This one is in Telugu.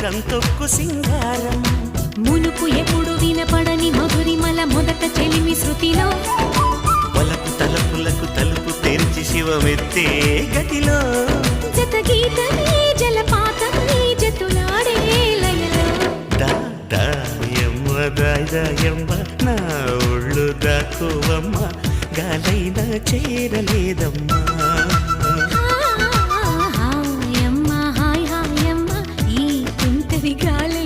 గంతొక్కు సింగారం మునుపు ఎప్పుడు వినపడని మధురిమల మొదట చెలిమి శృతిలో వలపు తలపులకు తలుపు తెరిచి శివమెత్తే గతిలో జత గీతమే జలపాతమే జతులాడే లయలో దాయమ్మ దాయమ్మ నా ఒళ్ళు దాకోవమ్మ గాలైన చేరలేదమ్మా హాయమ్మ హాయ్ హాయమ్మ ఈ తుంటరి గాలి